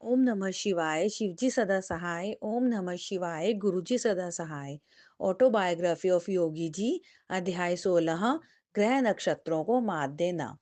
ओम नमः शिवाय, शिवजी सदा सहाय। ओम नमः शिवाय, गुरुजी सदा सहाय। ऑटोबायोग्राफी ऑफ योगी जी, अध्याय 16। ग्रह नक्षत्रों को मात देना।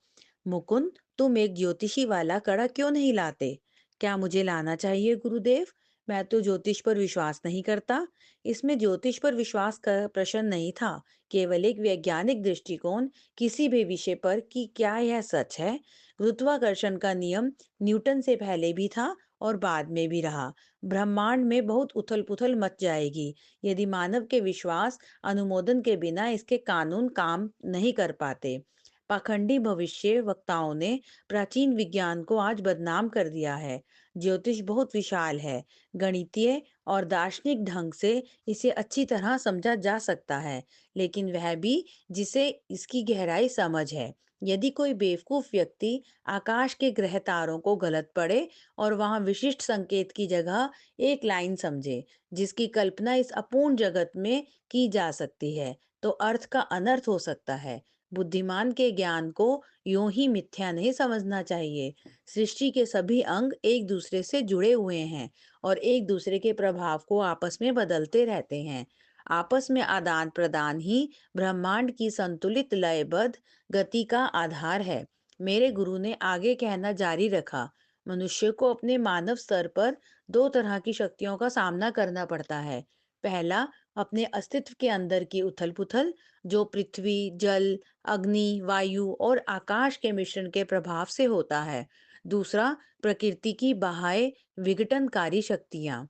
मुकुंद, तुम एक ज्योतिषी वाला कड़ा क्यों नहीं लाते? क्या मुझे लाना चाहिए गुरुदेव? मैं तो ज्योतिष पर विश्वास नहीं करता। इसमें ज्योतिष पर विश्वास का प्रश्न नहीं था, केवल एक वैज्ञानिक दृष्टिकोण किसी भी विषय पर कि क्या यह सच है। गुरुत्वाकर्षण का नियम न्यूटन से पहले भी था और बाद में भी रहा। ब्रह्मांड में बहुत उथल पुथल मच जाएगी यदि मानव के विश्वास अनुमोदन के बिना इसके कानून काम नहीं कर पाते। पाखंडी भविष्य वक्ताओं ने प्राचीन विज्ञान को आज बदनाम कर दिया है। ज्योतिष बहुत विशाल है। गणितीय और दार्शनिक ढंग से इसे अच्छी तरह समझा जा सकता है, लेकिन वह भी जिसे इसकी गहराई समझ है। यदि कोई बेवकूफ व्यक्ति आकाश के ग्रह तारों को गलत पढ़े और वहां विशिष्ट संकेत की जगह एक लाइन समझे जिसकी कल्पना इस अपूर्ण जगत में की जा सकती है, तो अर्थ का अनर्थ हो सकता है। बुद्धिमान के ज्ञान को यूं ही मिथ्या नहीं समझना चाहिए। सृष्टि के सभी अंग एक दूसरे से जुड़े हुए हैं और एक दूसरे के प्रभाव को आपस में बदलते रहते हैं। आपस में आदान प्रदान ही ब्रह्मांड की संतुलित लयबद्ध गति का आधार है। मेरे गुरु ने आगे कहना जारी रखा, मनुष्य को अपने मानव स्तर पर दो तरह की शक्तियों का सामना करना पड़ता है। पहला, अपने अस्तित्व के अंदर की उथल पुथल, जो पृथ्वी, जल, अग्नि, वायु और आकाश के मिश्रण के प्रभाव से होता है। दूसरा, प्रकृति की बाह्य विघटनकारी शक्तियां।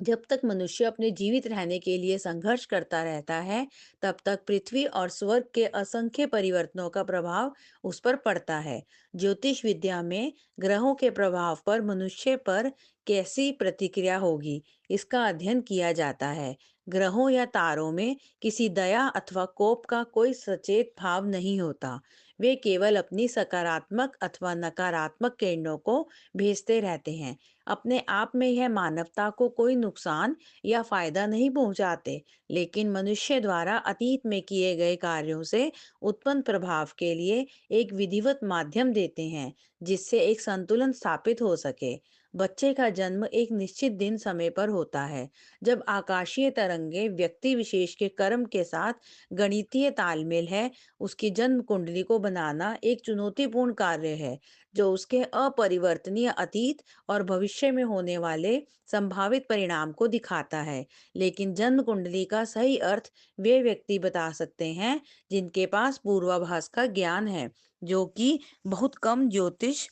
जब तक मनुष्य अपने जीवित रहने के लिए संघर्ष करता रहता है, तब तक पृथ्वी और स्वर्ग के असंख्य परिवर्तनों का प्रभाव उस पर पड़ता है। ज्योतिष विद्या में ग्रहों के प्रभाव पर मनुष्य पर कैसी प्रतिक्रिया होगी, इसका अध्ययन किया जाता है। ग्रहों या तारों में किसी दया अथवा कोप का कोई सचेत भाव नहीं होता। वे केवल अपनी सकारात्मक अथवा नकारात्मक किरणों को भेजते रहते हैं। अपने आप में यह मानवता को कोई नुकसान या फायदा नहीं पहुंचाते, लेकिन मनुष्य द्वारा अतीत में किए गए कार्यों से उत्पन्न प्रभाव के लिए एक विधिवत माध्यम देते हैं, जिससे एक संतुलन स्थापित हो सके। बच्चे का जन्म एक निश्चित दिन समय पर होता है, जब आकाशीय तरंगे व्यक्ति विशेष के कर्म के साथ गणितीय तालमेल है। उसकी जन्म कुंडली को बनाना एक चुनौतीपूर्ण कार्य है, जो उसके अपरिवर्तनीय अतीत और भविष्य में होने वाले संभावित परिणाम को दिखाता है। लेकिन जन्म कुंडली का सही अर्थ वे व्यक्ति बता सकते हैं जिनके पास पूर्वाभास का ज्ञान है, जो कि बहुत कम ज्योतिष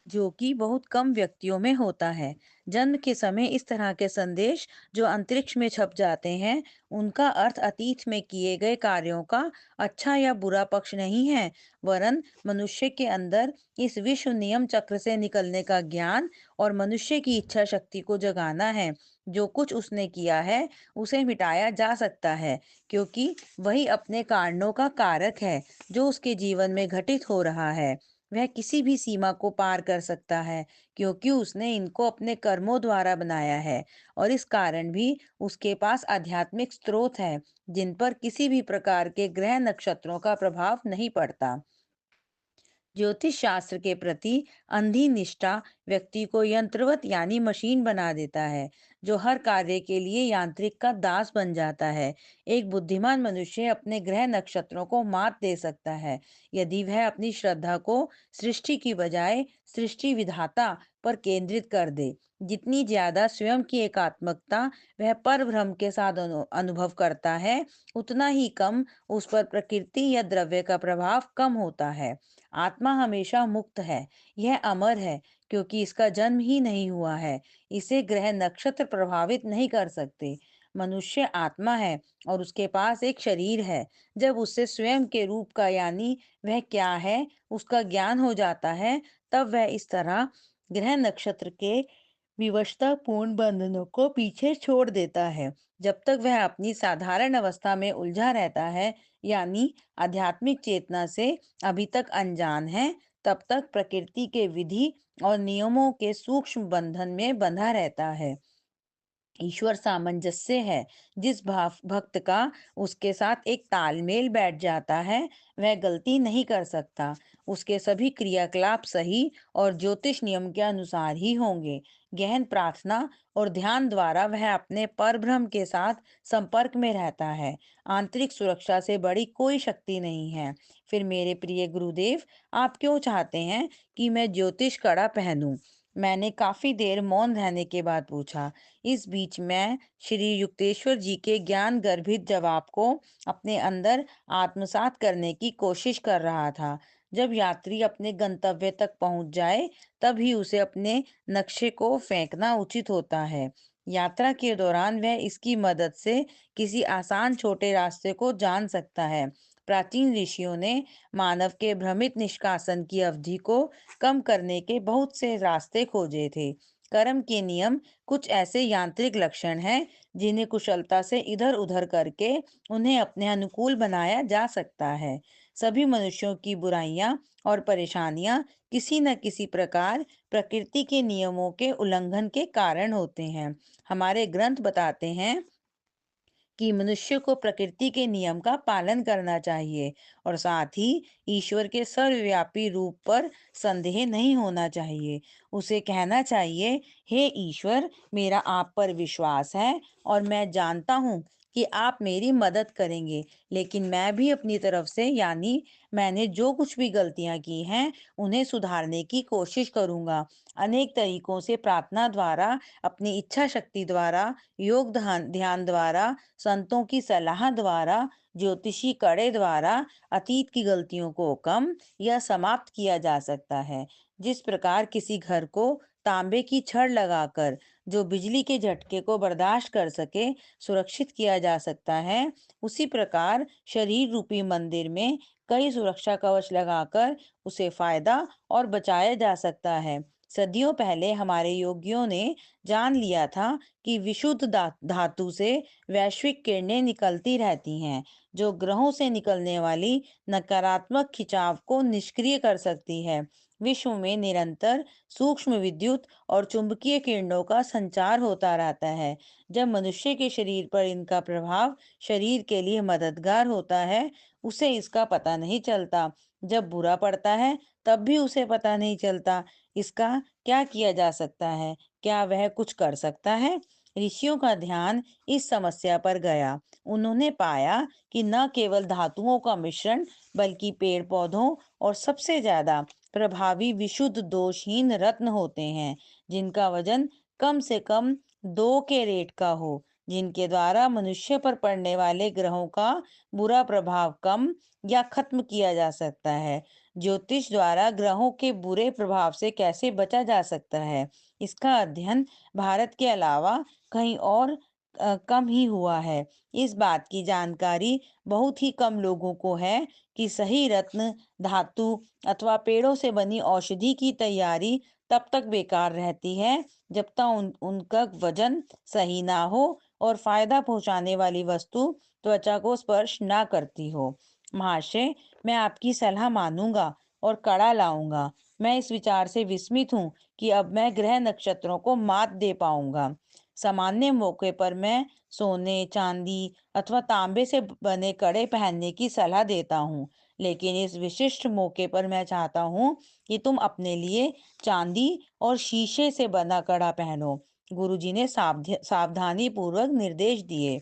जो कि बहुत कम व्यक्तियों में होता है। जन्म के समय इस तरह के संदेश जो अंतरिक्ष में छप जाते हैं, उनका अर्थ अतीत में किए गए कार्यों का अच्छा या बुरा पक्ष नहीं है, वरन मनुष्य के अंदर इस विश्व नियम चक्र से निकलने का ज्ञान और मनुष्य की इच्छा शक्ति को जगाना है। जो कुछ उसने किया है, उसे मिटाया जा सकता है, क्योंकि वही अपने कारणों का कारक है। जो उसके जीवन में घटित हो रहा है, वह किसी भी सीमा को पार कर सकता है, क्योंकि उसने इनको अपने कर्मों द्वारा बनाया है। और इस कारण भी उसके पास आध्यात्मिक स्रोत है, जिन पर किसी भी प्रकार के ग्रह नक्षत्रों का प्रभाव नहीं पड़ता। ज्योतिष शास्त्र के प्रति अंधी निष्ठा व्यक्ति को यंत्रवत यानी मशीन बना देता है, जो हर कार्य के लिए यांत्रिक का दास बन जाता है। एक बुद्धिमान मनुष्य अपने ग्रह नक्षत्रों को मात दे सकता है यदि वह अपनी श्रद्धा को सृष्टि की बजाय सृष्टि विधाता पर केंद्रित कर दे। जितनी ज्यादा स्वयं की एकात्मकता वह पर ब्रह्म के साथ अनुभव करता है, उतना ही कम उस पर प्रकृति या द्रव्य का प्रभाव कम होता है। आत्मा हमेशा मुक्त है। यह अमर है, क्योंकि इसका जन्म ही नहीं हुआ है। इसे ग्रह नक्षत्र प्रभावित नहीं कर सकते। मनुष्य आत्मा है और उसके पास एक शरीर है। जब उससे स्वयं के रूप का यानी वह क्या है उसका ज्ञान हो जाता है, तब वह इस तरह ग्रह नक्षत्र के विवशता पूर्ण बंधनों को पीछे छोड़ देता है। जब तक वह अपनी साधारण अवस्था में उलझा रहता है, यानी आध्यात्मिक चेतना से अभी तक अनजान है, तब तक प्रकृति के विधि और नियमों के सूक्ष्म बंधन में बंधा रहता है। ईश्वर सामंजस्य है। जिस भाव भक्त का उसके साथ एक तालमेल बैठ जाता है, वह गलती नहीं कर सकता। उसके सभी क्रियाकलाप सही और ज्योतिष नियम के अनुसार ही होंगे। गहन प्रार्थना और ध्यान द्वारा वह अपने परब्रह्म के साथ संपर्क में रहता है। आंतरिक सुरक्षा से बड़ी कोई शक्ति नहीं है। फिर मेरे प्रिय गुरुदेव, आप क्यों चाहते हैं कि मैं ज्योतिष कड़ा पहनूं? मैंने काफी देर मौन रहने के बाद पूछा। इस बीच मैं श्री युक्तेश्वर जी के ज्ञान गर्भित जवाब को अपने अंदर आत्मसात करने की कोशिश कर रहा था। जब यात्री अपने गंतव्य तक पहुंच जाए, तब ही उसे अपने नक्शे को फेंकना उचित होता है। यात्रा के दौरान वह इसकी मदद से किसी आसान छोटे रास्ते को जान सकता है। प्राचीन ऋषियों ने मानव के भ्रमित निष्कासन की अवधि को कम करने के बहुत से रास्ते खोजे थे। कर्म के नियम कुछ ऐसे यांत्रिक लक्षण हैं जिन्हें कुशलता से इधर उधर करके उन्हें अपने अनुकूल बनाया जा सकता है। सभी मनुष्यों की बुराइयां और परेशानियां किसी न किसी प्रकार प्रकृति के नियमों के उल्लंघन के कारण होते हैं। हमारे ग्रंथ बताते हैं कि मनुष्य को प्रकृति के नियम का पालन करना चाहिए और साथ ही ईश्वर के सर्वव्यापी रूप पर संदेह नहीं होना चाहिए। उसे कहना चाहिए, हे ईश्वर, मेरा आप पर विश्वास है और मैं जानता हूँ कि आप मेरी मदद करेंगे, लेकिन मैं भी अपनी तरफ से यानी मैंने जो कुछ भी गलतियां की हैं उन्हें सुधारने की कोशिश करूंगा। अनेक तरीकों से प्रार्थना द्वारा, अपनी इच्छा शक्ति द्वारा, योग ध्यान ध्यान द्वारा, संतों की सलाह द्वारा, ज्योतिषी कड़े द्वारा अतीत की गलतियों को कम या समाप्त किया जा सकता है। जिस प्रकार किसी घर को तांबे की छड़ लगाकर, जो बिजली के झटके को बर्दाश्त कर सके, सुरक्षित किया जा सकता है, उसी प्रकार शरीर रूपी मंदिर में कई सुरक्षा कवच लगाकर उसे फायदा और बचाया जा सकता है। सदियों पहले हमारे योगियों ने जान लिया था कि विशुद्ध धातु से वैश्विक किरणें निकलती रहती हैं, जो ग्रहों से निकलने वाली नकारात्मक खिंचाव को निष्क्रिय कर सकती है। विश्व में निरंतर सूक्ष्म विद्युत और चुंबकीय किरणों का संचार होता रहता है। जब मनुष्य के शरीर पर इनका प्रभाव शरीर के लिए मददगार होता है, उसे इसका पता नहीं चलता। जब बुरा पड़ता है, तब भी उसे पता नहीं चलता। इसका क्या किया जा सकता है? क्या वह कुछ कर सकता है? ऋषियों का ध्यान इस समस्या पर गया। उन्होंने पाया कि न केवल धातुओं का मिश्रण, बल्कि पेड़ पौधों और सबसे ज्यादा प्रभावी विशुद्ध दोषहीन रत्न होते हैं, जिनका वजन कम से कम 2 कैरेट का हो, जिनके द्वारा मनुष्य पर पड़ने वाले ग्रहों का बुरा प्रभाव कम या खत्म किया जा सकता है। ज्योतिष द्वारा ग्रहों के बुरे प्रभाव से कैसे बचा जा सकता है, इसका अध्ययन भारत के अलावा कहीं और कम ही हुआ है। इस बात की जानकारी बहुत ही कम लोगों को है कि सही रत्न, धातु अथवा पेड़ों से बनी औषधि की तैयारी तब तक बेकार रहती है जब तक उनका वजन सही ना हो और फायदा पहुंचाने वाली वस्तु त्वचा को स्पर्श ना करती हो। महाशय, मैं आपकी सलाह मानूंगा और कड़ा लाऊंगा। मैं इस विचार से विस्मित हूँ कि अब मैं ग्रह नक्षत्रों को मात दे पाऊंगा। सामान्य मौके पर मैं सोने, चांदी अथवा तांबे से बने कड़े पहनने की सलाह देता हूँ, लेकिन इस विशिष्ट मौके पर मैं चाहता हूँ कि तुम अपने लिए चांदी और शीशे से बना कड़ा पहनो। गुरुजी ने सावधानी पूर्वक निर्देश दिए।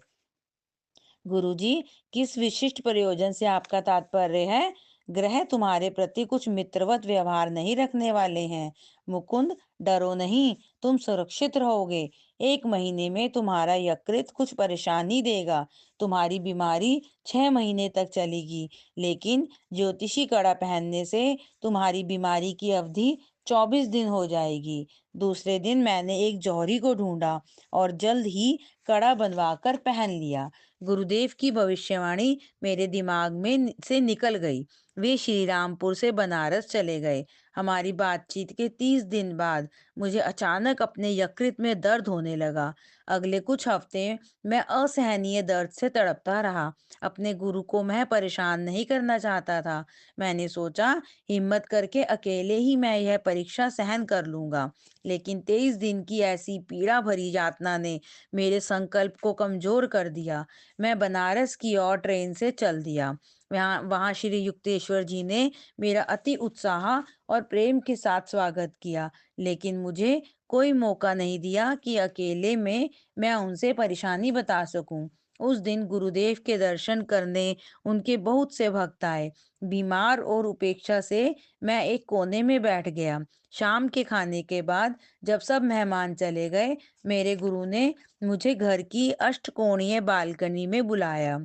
गुरुजी, किस विशिष्ट प्रयोजन से आपका तात्पर्य है? ग्रह तुम्हारे प्रति कुछ मित्रवत व्यवहार नहीं रखने वाले हैं। मुकुंद, डरो नहीं, तुम सुरक्षित रहोगे। 1 महीने में तुम्हारा यकृत कुछ परेशानी देगा। तुम्हारी बीमारी 6 महीने तक चलेगी, लेकिन ज्योतिषी कड़ा पहनने से तुम्हारी बीमारी की अवधि 24 दिन हो जाएगी। दूसरे दिन मैंने एक जौहरी को ढूंढा और जल्द ही कड़ा बनवा कर पहन लिया। गुरुदेव की भविष्यवाणी मेरे दिमाग में से निकल गई। वे श्री रामपुर से बनारस चले गए। हमारी बातचीत के 30 दिन बाद मुझे अचानक अपने यकृत में दर्द होने लगा। अगले कुछ हफ्ते मैं असहनीय दर्द से तड़पता रहा। अपने गुरु को मैं परेशान नहीं करना चाहता था। मैंने सोचा, हिम्मत करके अकेले ही मैं यह परीक्षा सहन कर लूंगा, लेकिन 23 दिन की ऐसी पीड़ा भरी यातना ने मेरे संकल्प को कमजोर कर दिया। मैं बनारस की ओर ट्रेन से चल दिया। वहाँ वहाँ श्री युक्तेश्वर जी ने मेरा अति उत्साह और प्रेम के साथ स्वागत किया, लेकिन मुझे कोई मौका नहीं दिया कि अकेले में मैं उनसे परेशानी बता सकूं। उस दिन गुरुदेव के दर्शन करने उनके बहुत से भक्त आए। बीमार और उपेक्षा से मैं एक कोने में बैठ गया। शाम के खाने के बाद जब सब मेहमान चले गए, मेरे गुरु ने मुझे घर की अष्टकोणीय बालकनी में बुलाया।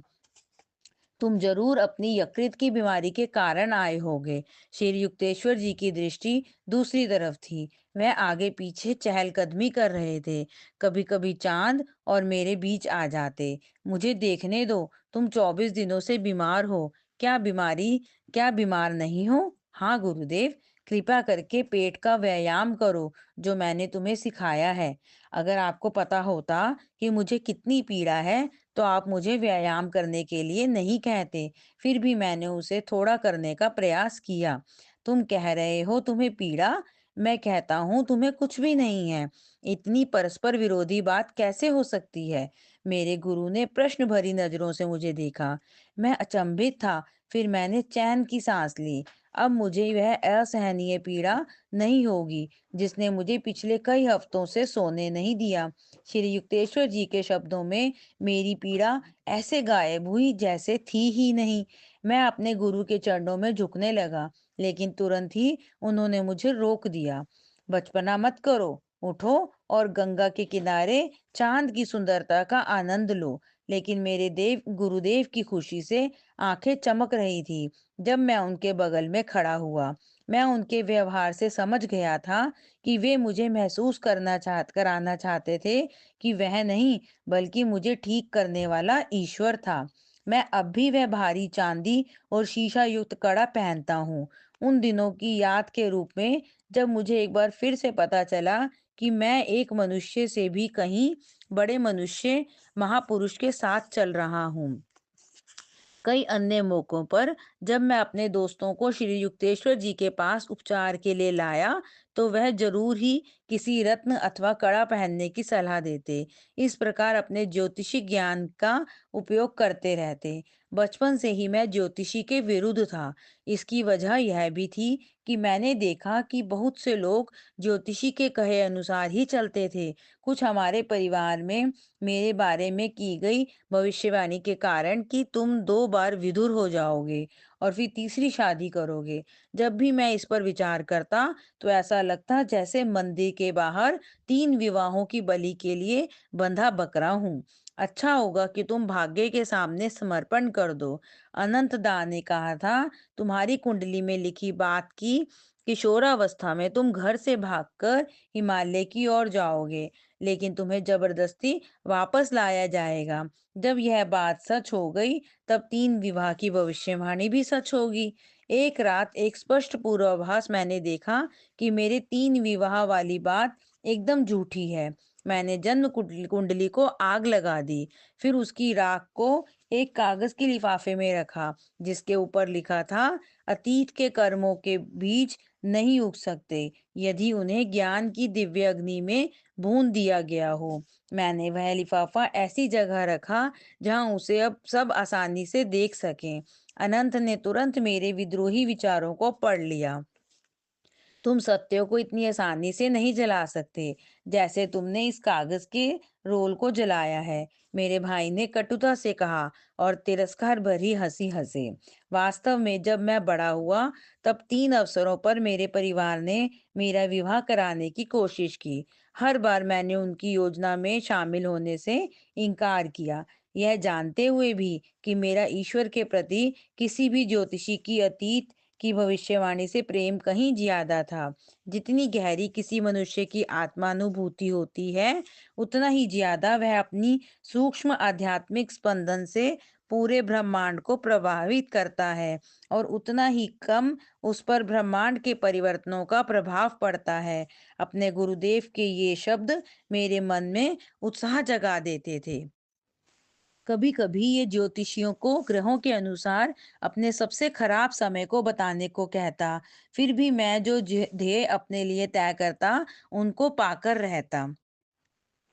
तुम जरूर अपनी यकृत की बीमारी के कारण आए होगे। श्री युक्तेश्वर जी की दृष्टि दूसरी तरफ थी। वह आगे पीछे चहलकदमी कर रहे थे। कभी कभी चांद और मेरे बीच आ जाते। मुझे देखने दो, तुम 24 दिनों से बीमार हो। क्या बीमारी क्या बीमार नहीं हो? हाँ गुरुदेव, कृपा करके पेट का व्यायाम करो, जो मैंने तुम्हें सिखाया है। अगर आपको पता होता कि मुझे कितनी पीड़ा है, तो आप मुझे व्यायाम करने के लिए नहीं कहते। फिर भी मैंने उसे थोड़ा करने का प्रयास किया। तुम कह रहे हो तुम्हें पीड़ा, मैं कहता हूँ तुम्हें कुछ भी नहीं है। इतनी परस्पर विरोधी बात कैसे हो सकती है? मेरे गुरु ने प्रश्न भरी नजरों से मुझे देखा। मैं अचंभित था। फिर मैंने चैन की सांस ली। अब मुझे वह असहनीय पीड़ा नहीं होगी, जिसने मुझे पिछले कई हफ्तों से सोने नहीं दिया। श्री युक्तेश्वर जी के शब्दों में मेरी पीड़ा ऐसे गायब हुई जैसे थी ही नहीं। मैं अपने गुरु के चरणों में झुकने लगा, लेकिन तुरंत ही उन्होंने मुझे रोक दिया। बचपना मत करो, उठो और गंगा के किनारे चांद की सुंदरता का आनंद लो। लेकिन मेरे देव गुरुदेव की खुशी से आंखें चमक रही थी जब मैं उनके बगल में खड़ा हुआ। मैं उनके व्यवहार से समझ गया था कि वे मुझे महसूस कराना चाहते थे कि वह नहीं, बल्कि मुझे ठीक करने वाला ईश्वर था। मैं अब भी वह भारी चांदी और शीशा युक्त कड़ा पहनता हूँ, उन दिनों की याद के रूप में जब मुझे एक बार फिर से पता चला कि मैं एक मनुष्य से भी कहीं बड़े मनुष्य महापुरुष के साथ चल रहा हूँ। कई अन्य मौकों पर जब मैं अपने दोस्तों को श्री युक्तेश्वर जी के पास उपचार के लिए लाया, तो वह जरूर ही किसी रत्न अथवा कड़ा पहनने की सलाह देते। इस प्रकार अपने ज्योतिषी ज्ञान का उपयोग करते रहते। बचपन से ही मैं ज्योतिषी के विरुद्ध था। इसकी वजह यह भी थी कि मैंने देखा कि बहुत से लोग ज्योतिषी के कहे अनुसार ही चलते थे। कुछ हमारे परिवार में मेरे बारे में की गई भविष्यवाणी के कारण कि तुम 2 बार विधुर हो जाओगे और फिर तीसरी शादी करोगे। जब भी मैं इस पर विचार करता, तो ऐसा लगता जैसे मंदिर के बाहर 3 विवाहों की बलि के लिए बंधा बकरा हूँ। अच्छा होगा कि तुम भाग्य के सामने समर्पण कर दो। अनंत दा ने कहा था, तुम्हारी कुंडली में लिखी बात की किशोरावस्था में तुम घर से भागकर हिमालय की ओर जाओगे, लेकिन तुम्हें जबरदस्ती वापस लाया जाएगा। जब यह बात सच हो गई, तब 3 विवाह की भविष्यवाणी भी सच होगी। एक रात एक स्पष्ट पूर्वाभास मैंने देखा कि मेरे 3 विवाह वाली बात एकदम झूठी है। मैंने जन्म कुंडली को आग लगा दी, फिर उसकी राख को एक कागज के लिफाफे में रखा, जिसके ऊपर लिखा था, अतीत के कर्मों के बीज नहीं उग सकते यदि उन्हें ज्ञान की दिव्य अग्नि में भून दिया गया हो। मैंने वह लिफाफा ऐसी जगह रखा जहां उसे अब सब आसानी से देख सकें। अनंत ने तुरंत मेरे विद्रोही विचारों को पढ़ लिया। तुम सत्यों को इतनी आसानी से नहीं जला सकते, जैसे तुमने इस कागज के रोल को जलाया है, मेरे भाई ने कटुता से कहा और तिरस्कार भरी हंसी हंसे। वास्तव में जब मैं बड़ा हुआ, तब 3 अवसरों पर मेरे परिवार ने मेरा विवाह कराने की कोशिश की। हर बार मैंने उनकी योजना में शामिल होने से इनकार किया, यह जानते हुए भी कि मेरा ईश्वर के प्रति किसी भी ज्योतिषी की अतीत की भविष्यवाणी से प्रेम कहीं ज्यादा था। जितनी गहरी किसी मनुष्य की आत्मानुभूति होती है, उतना ही ज्यादा वह अपनी सूक्ष्म आध्यात्मिक स्पंदन से पूरे ब्रह्मांड को प्रभावित करता है, और उतना ही कम उस पर ब्रह्मांड के परिवर्तनों का प्रभाव पड़ता है। अपने गुरुदेव के ये शब्द मेरे मन में उत्साह जगा देते थे। कभी कभी ये ज्योतिषियों को ग्रहों के अनुसार अपने सबसे खराब समय को बताने को कहता, फिर भी मैं जो ध्येय अपने लिए तय करता, उनको पाकर रहता।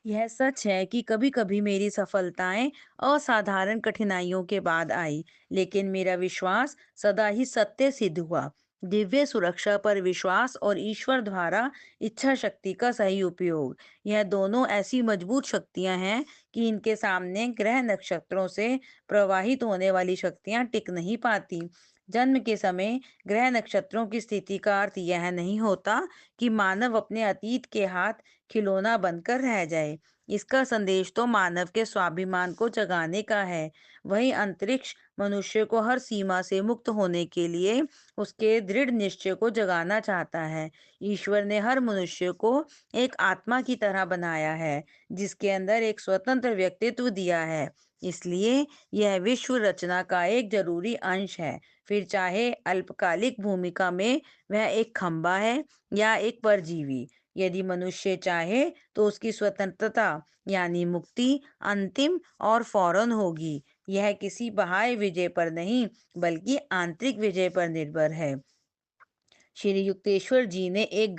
यह सच है कि कभी-कभी मेरी सफलताएं असाधारण कठिनाइयों के बाद आई, लेकिन मेरा विश्वास सदा ही सत्य सिद्ध हुआ। दिव्य सुरक्षा पर विश्वास और ईश्वर द्वारा इच्छा शक्ति का सही उपयोग, यह दोनों ऐसी मजबूत शक्तियां हैं कि इनके सामने ग्रह नक्षत्रों से प्रवाहित होने वाली शक्तियां टिक नहीं पाती। जन्म के समय ग्रह नक्षत्रों की स्थिति का अर्थ यह नहीं होता कि मानव अपने अतीत के हाथ खिलौना बनकर रह जाए। इसका संदेश तो मानव के स्वाभिमान को जगाने का है। वही अंतरिक्ष मनुष्य को हर सीमा से मुक्त होने के लिए उसके दृढ़ निश्चय को जगाना चाहता है। ईश्वर ने हर मनुष्य को एक आत्मा की तरह बनाया है, जिसके अंदर एक स्वतंत्र व्यक्तित्व दिया है। इसलिए यह विश्व रचना का एक जरूरी अंश है। फिर चाहे अल्पकालिक भूमिका में वह एक खंबा है या एक परजीवी। यदि मनुष्य चाहे तो उसकी स्वतंत्रता यानी मुक्ति अंतिम और फौरन होगी। यह किसी बाह्य विजय पर नहीं, बल्कि आंतरिक विजय पर निर्भर है। श्री युक्तेश्वर जी ने एक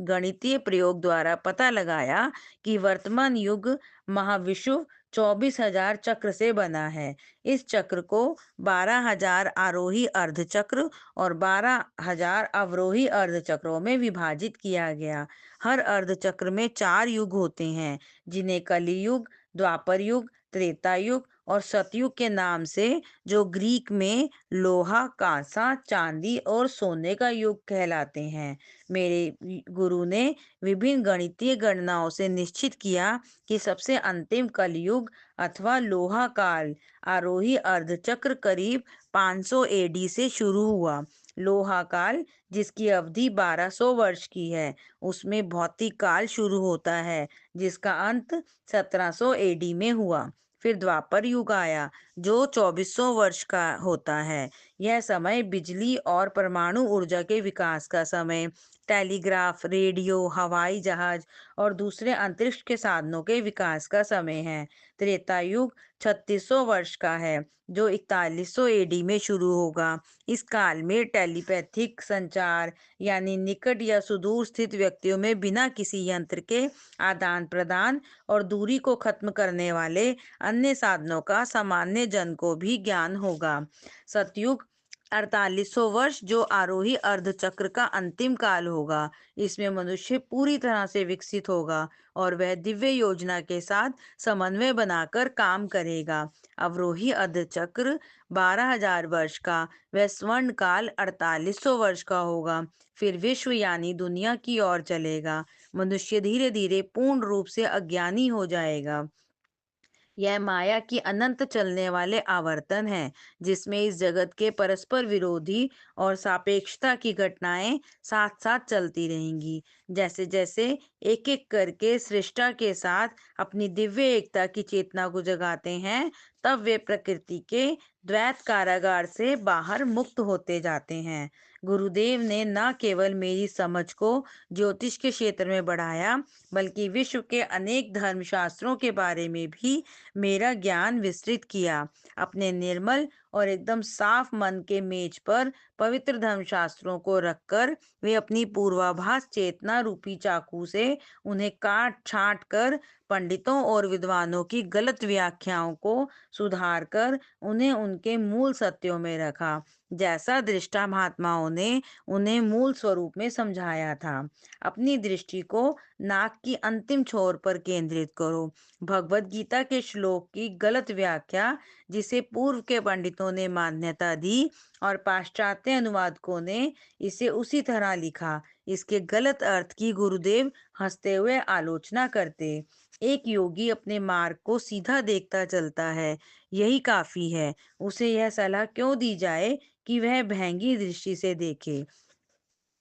गणितीय प्रयोग द्वारा पता लगाया कि वर्तमान युग महाविश्व 24,000 चक्र से बना है। इस चक्र को 12,000 आरोही अर्ध चक्र और 12,000 अवरोही अर्ध चक्रों में विभाजित किया गया। हर अर्ध चक्र में 4 युग होते हैं, जिन्हें कलियुग, द्वापर युग, त्रेता युग और सतयुग के नाम से, जो ग्रीक में लोहा, कांसा, चांदी और सोने का युग कहलाते हैं। मेरे गुरु ने विभिन्न गणितीय गणनाओं से निश्चित किया कि सबसे अंतिम कलयुग अथवा लोहा काल आरोही अर्धचक्र करीब 500 एडी से शुरू हुआ। लोहा काल, जिसकी अवधि 1200 वर्ष की है, उसमें भौतिक काल शुरू होता है, जिसका अंत 1700 एडी में हुआ। फिर द्वापर युग आया, जो 2400 वर्ष का होता है। यह समय बिजली और परमाणु ऊर्जा के विकास का समय, टेलीग्राफ, रेडियो, हवाई जहाज और दूसरे अंतरिक्ष के साधनों के विकास का समय है। त्रेता युग 3600 वर्ष का है, जो 4100 एडी में शुरू होगा। इस काल में टेलीपैथिक संचार यानी निकट या सुदूर स्थित व्यक्तियों में बिना किसी यंत्र के आदान प्रदान और दूरी को खत्म करने वाले अन्य साधनों का सामान्य जन को भी ज्ञान होगा। सतयुग 4800 वर्ष, जो आरोही अर्धचक्र का अंतिम काल होगा। इसमें मनुष्य पूरी तरह से विकसित होगा और वह दिव्य योजना के साथ समन्वय बनाकर काम करेगा। अवरोही अर्धचक्र 12,000 वर्ष का, वह स्वर्ण काल 4800 वर्ष का होगा। फिर विश्व यानी दुनिया की ओर चलेगा। मनुष्य धीरे धीरे पूर्ण रूप से अज्ञानी हो जाएगा। यह माया की अनंत चलने वाले आवर्तन हैं, जिसमें इस जगत के परस्पर विरोधी और सापेक्षता की घटनाएं साथ साथ चलती रहेंगी। जैसे जैसे एक एक करके सृष्टा के साथ अपनी दिव्य एकता की चेतना को जगाते हैं, तब वे प्रकृति के द्वैत कारागार से बाहर मुक्त होते जाते हैं। गुरुदेव ने न केवल मेरी समझ को ज्योतिष के क्षेत्र में बढ़ाया, बल्कि विश्व के अनेक धर्मशास्त्रों के बारे में भी मेरा ज्ञान विस्तृत किया। अपने निर्मल और एकदम साफ मन के मेज पर पवित्र धर्मशास्त्रों को रखकर वे अपनी पूर्वाभास चेतना रूपी चाकू से उन्हें काट छांट कर पंडितों और विद्वानों की गलत व्याख्याओं को सुधार कर उन्हें उनके मूल सत्यों में रखा, जैसा दृष्टा महात्माओं ने उन्हें मूल स्वरूप में समझाया था। अपनी दृष्टि को नाक की अंतिम छोर पर केंद्रित करो। भगवत गीता के श्लोक की गलत व्याख्या, जिसे पूर्व के पंडितों ने मान्यता दी और पाश्चात्य अनुवादकों ने इसे उसी तरह लिखा, इसके गलत अर्थ की गुरुदेव हंसते हुए आलोचना करते। एक योगी अपने मार्ग को सीधा देखता चलता है, यही काफी है। उसे यह सलाह क्यों दी जाए कि वह भैंगी दृष्टि से देखे।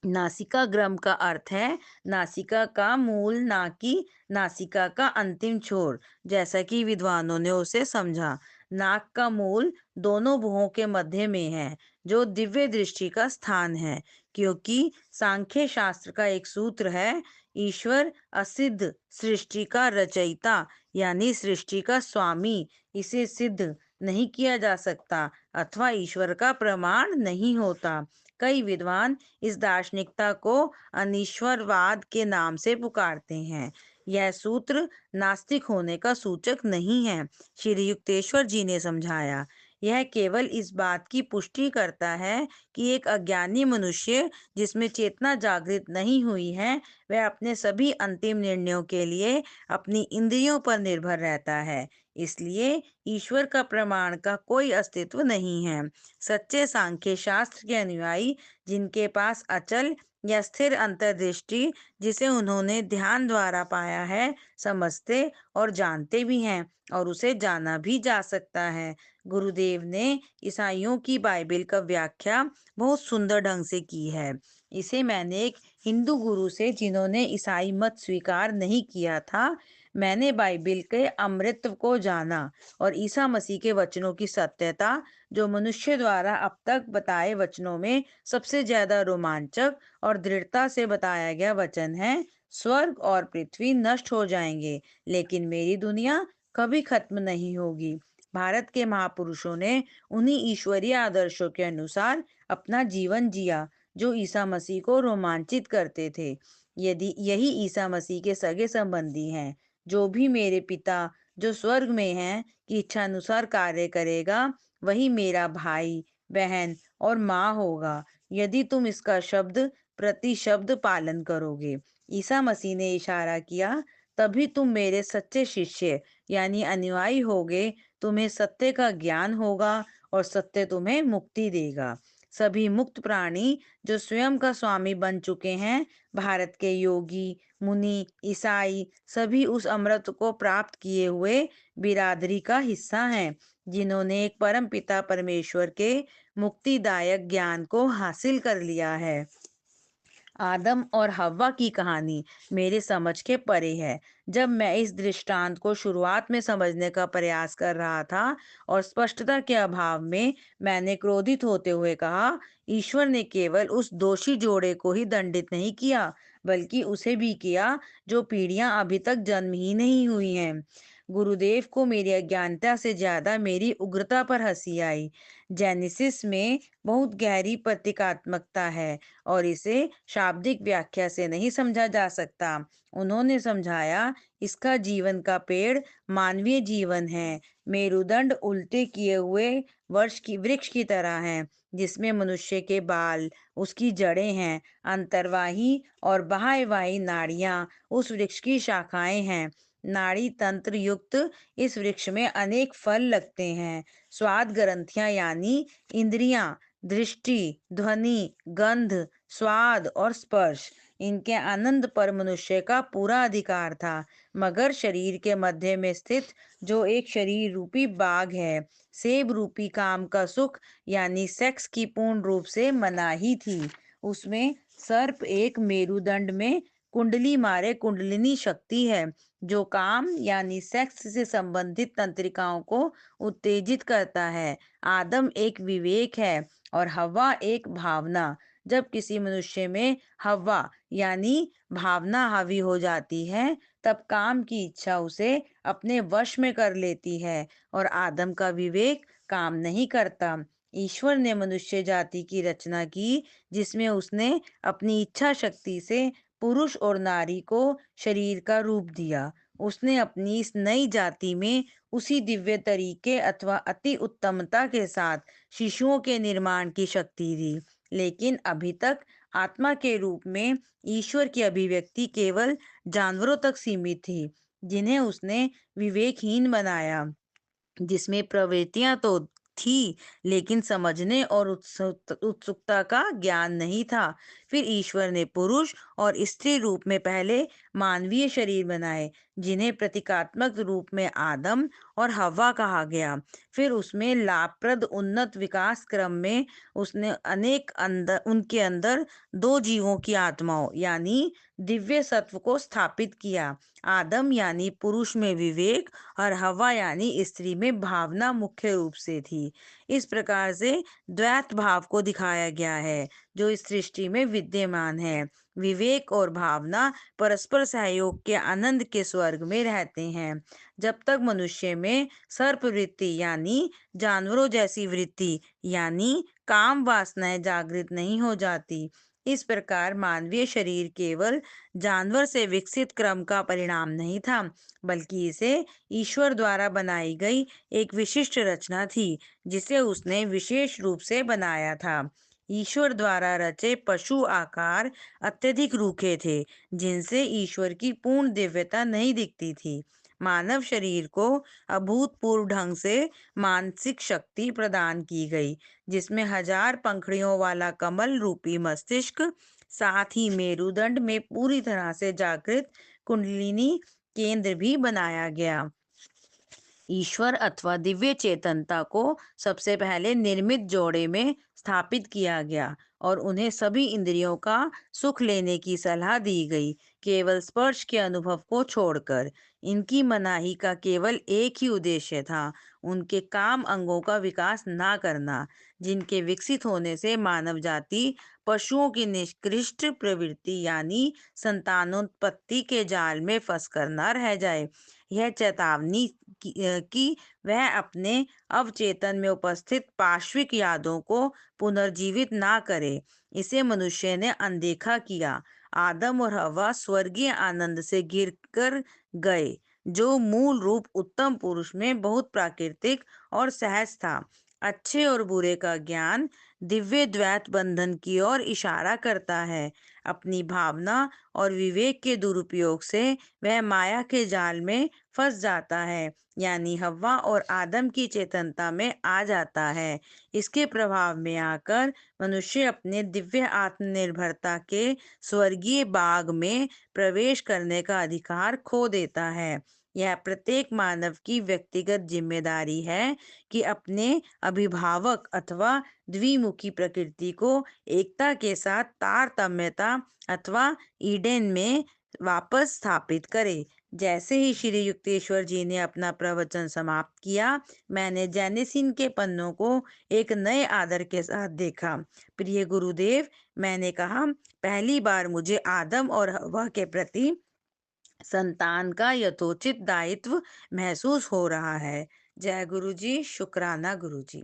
नासिका ग्रम का अर्थ है नासिका का मूल, ना कि नासिका का अंतिम छोर, जैसा कि विद्वानों ने उसे समझा। नाक का मूल दोनों भुवों के मध्य में है, जो दिव्य दृष्टि का स्थान है। क्योंकि सांख्य शास्त्र का एक सूत्र है, ईश्वर असिद्ध सृष्टि का रचयिता यानी सृष्टि का स्वामी, इसे सिद्ध नहीं किया जा सकता अथवा ईश्वर का प्रमाण नहीं होता। कई विद्वान इस दार्शनिकता को अनीश्वरवाद के नाम से पुकारते हैं। यह सूत्र नास्तिक होने का सूचक नहीं है, श्री युक्तेश्वर जी ने समझाया। यह केवल इस बात की पुष्टि करता है कि एक अज्ञानी मनुष्य जिसमें चेतना जागृत नहीं हुई है, वह अपने सभी अंतिम निर्णयों के लिए अपनी इंद्रियों पर निर्भर रहता है। इसलिए ईश्वर का प्रमाण का कोई अस्तित्व नहीं है। सच्चे सांख्य शास्त्र के अनुयायी, जिनके पास अचल या स्थिर अंतर्दृष्टि, जिसे उन्होंने ध्यान द्वारा पाया है, समझते और जानते भी हैं, और उसे जाना भी जा सकता है। गुरुदेव ने ईसाइयों की बाइबल का व्याख्या बहुत सुंदर ढंग से की है। इसे मैंने एक हिंदू गुरु से, जिन्होंने ईसाई मत स्वीकार नहीं किया था, मैंने बाइबल के अमृत को जाना और ईसा मसीह के वचनों की सत्यता, जो मनुष्य द्वारा अब तक बताए वचनों में सबसे ज्यादा रोमांचक और दृढ़ता से बताया गया वचन है, स्वर्ग और पृथ्वी नष्ट हो जाएंगे, लेकिन मेरी दुनिया कभी खत्म नहीं होगी। भारत के महापुरुषों ने उन्हीं ईश्वरीय आदर्शों के अनुसार अपना जीवन जिया, जो ईसा मसीह को रोमांचित करते थे। यदि यही ईसा मसीह के सगे संबंधी हैं, जो भी मेरे पिता जो स्वर्ग में हैं की इच्छा अनुसार कार्य करेगा, वही मेरा भाई, बहन और माँ होगा, यदि तुम इसका शब्द प्रति शब्द पालन करोगे। ईसा मसीह ने इशारा किया, तभी तुम मेरे सच्चे शिष्य यानी अनुयायी होगे, तुम्हें सत्य का ज्ञान होगा और सत्य तुम्हें मुक्ति देगा। सभी मुक्त प्राणी जो स्वयं का स्वामी बन चुके हैं, भारत के योगी, मुनि, ईसाई, सभी उस अमृत को प्राप्त किए हुए बिरादरी का हिस्सा हैं, जिन्होंने एक परम पिता परमेश्वर के मुक्तिदायक ज्ञान को हासिल कर लिया है। आदम और हव्वा की कहानी मेरे समझ के परे है। जब मैं इस दृष्टांत को शुरुआत में समझने का प्रयास कर रहा था और स्पष्टता के अभाव में मैंने क्रोधित होते हुए कहा, ईश्वर ने केवल उस दोषी जोड़े को ही दंडित नहीं किया, बल्कि उसे भी किया जो पीढ़ियां अभी तक जन्म ही नहीं हुई हैं। गुरुदेव को मेरी अज्ञानता से ज्यादा मेरी उग्रता पर हंसी आई। जेनेसिस में बहुत गहरी प्रतीकात्मकता है और इसे शाब्दिक व्याख्या से नहीं समझा जा सकता। उन्होंने समझाया, इसका जीवन का पेड़ मानवीय जीवन है, मेरुदंड उल्टे किए हुए वर्ष की वृक्ष की तरह है, जिसमें मनुष्य के बाल उसकी जड़ें हैं, अंतर्वाही और बाह्यवाही नाड़ियां उस वृक्ष की शाखाएं हैं। नाड़ी तंत्र युक्त इस वृक्ष में अनेक फल लगते हैं। स्वाद ग्रंथियां यानी इंद्रियां, दृष्टि, ध्वनि, गंध, स्वाद और स्पर्श, इनके आनंद पर मनुष्य का पूरा अधिकार था। मगर शरीर के मध्य में स्थित जो एक शरीर रूपी बाग है, सेब रूपी काम का सुख यानी सेक्स की पूर्ण रूप से मनाही थी। उसमें सर्प एक मेरुदंड में कुंडली मारे कुंडलिनी शक्ति है, जो काम यानी सेक्स से संबंधित तंत्रिकाओं को उत्तेजित करता है। आदम एक विवेक है और हव्वा एक भावना। जब किसी मनुष्य में हव्वा यानी भावना हावी हो जाती है, तब काम की इच्छा उसे अपने वश में कर लेती है और आदम का विवेक काम नहीं करता। ईश्वर ने मनुष्य जाति की रचना की, जिसमें उसने अपनी इच्छा शक्ति से पुरुष और नारी को शरीर का रूप दिया। उसने अपनी इस नई जाति में उसी दिव्य तरीके अथवा अति उत्तमता के साथ शिशुओं के निर्माण की शक्ति दी। लेकिन अभी तक आत्मा के रूप में ईश्वर की अभिव्यक्ति केवल जानवरों तक सीमित थी, जिन्हें उसने विवेकहीन बनाया, जिसमें प्रवृत्तियां तो थी, लेकिन समझने और उत्सुकता का ज्ञान नहीं था। फिर ईश्वर ने पुरुष और स्त्री रूप में पहले मानवीय शरीर बनाए, जिन्हें प्रतीकात्मक रूप में आदम और हव्वा कहा गया। फिर उसमें लाभप्रद उन्नत विकास क्रम में उसने अनेक अंदर उनके अंदर दो जीवों की आत्माओं यानी दिव्य सत्व को स्थापित किया। आदम यानी पुरुष में विवेक और हवा यानी स्त्री में भावना मुख्य रूप से थी। इस प्रकार से द्वैत भाव को दिखाया गया है, जो इस सृष्टि में विद्यमान है। विवेक और भावना परस्पर सहयोग के आनंद के स्वर्ग में रहते हैं। जब तक मनुष्य में सर्प वृत्ति यानी जानवरों जैसी वृत्ति यानी काम वासनाएं जागृत नहीं हो जाती, इस प्रकार मानवीय शरीर केवल जानवर से विकसित क्रम का परिणाम नहीं था, बल्कि इसे ईश्वर द्वारा बनाई गई एक विशिष्ट रचना थी, जिसे उसने विशेष रूप से बनाया था। ईश्वर द्वारा रचे पशु आकार अत्यधिक रूखे थे, जिनसे ईश्वर की पूर्ण दिव्यता नहीं दिखती थी। मानव शरीर को अभूतपूर्व ढंग से मानसिक शक्ति प्रदान की गई, जिसमें 1000 पंखड़ियों वाला कमल रूपी मस्तिष्क, साथ ही मेरुदंड में पूरी तरह से जागृत कुंडलिनी केंद्र भी बनाया गया। ईश्वर अथवा दिव्य चेतनता को सबसे पहले निर्मित जोड़े में स्थापित किया गया और उन्हें सभी इंद्रियों का सुख लेने की सलाह दी गई, केवल स्पर्श के अनुभव को छोड़कर। इनकी मनाही का केवल एक ही उद्देश्य था, उनके काम अंगों का विकास ना करना, जिनके विकसित होने से मानव जाति पशुओं की निकृष्ट प्रवृत्ति यानी संतानोत्पत्ति के जाल में फंसकर न रह जाए। यह चेतावनी कि वह अपने अवचेतन में उपस्थित पाश्विक यादों को पुनर्जीवित ना करे, इसे मनुष्य ने अनदेखा किया। आदम और हवा स्वर्गीय आनंद से गिरकर गए, जो मूल रूप उत्तम पुरुष में बहुत प्राकृतिक और सहज था। अच्छे और बुरे का ज्ञान दिव्य द्वैत बंधन की ओर इशारा करता है। अपनी भावना और विवेक के दुरुपयोग से वह माया के जाल में फंस जाता है, यानी हव्वा और आदम की चेतनता में आ जाता है। इसके प्रभाव में आकर मनुष्य अपने दिव्य आत्मनिर्भरता के स्वर्गीय बाग में प्रवेश करने का अधिकार खो देता है। यह प्रत्येक मानव की व्यक्तिगत जिम्मेदारी है कि अपने अभिभावक अथवा द्विमुखी प्रकृति को एकता के साथ तारतम्यता अथवा ईडेन में वापस स्थापित करे। जैसे ही श्री युक्तेश्वर जी ने अपना प्रवचन समाप्त किया, मैंने जैनिसिन के पन्नों को एक नए आदर के साथ देखा। प्रिय गुरुदेव, मैंने कहा, पहली बार मुझे आदम और हवा के प्रति संतान का यथोचित दायित्व महसूस हो रहा है। जय गुरु जी, शुक्राना गुरु जी।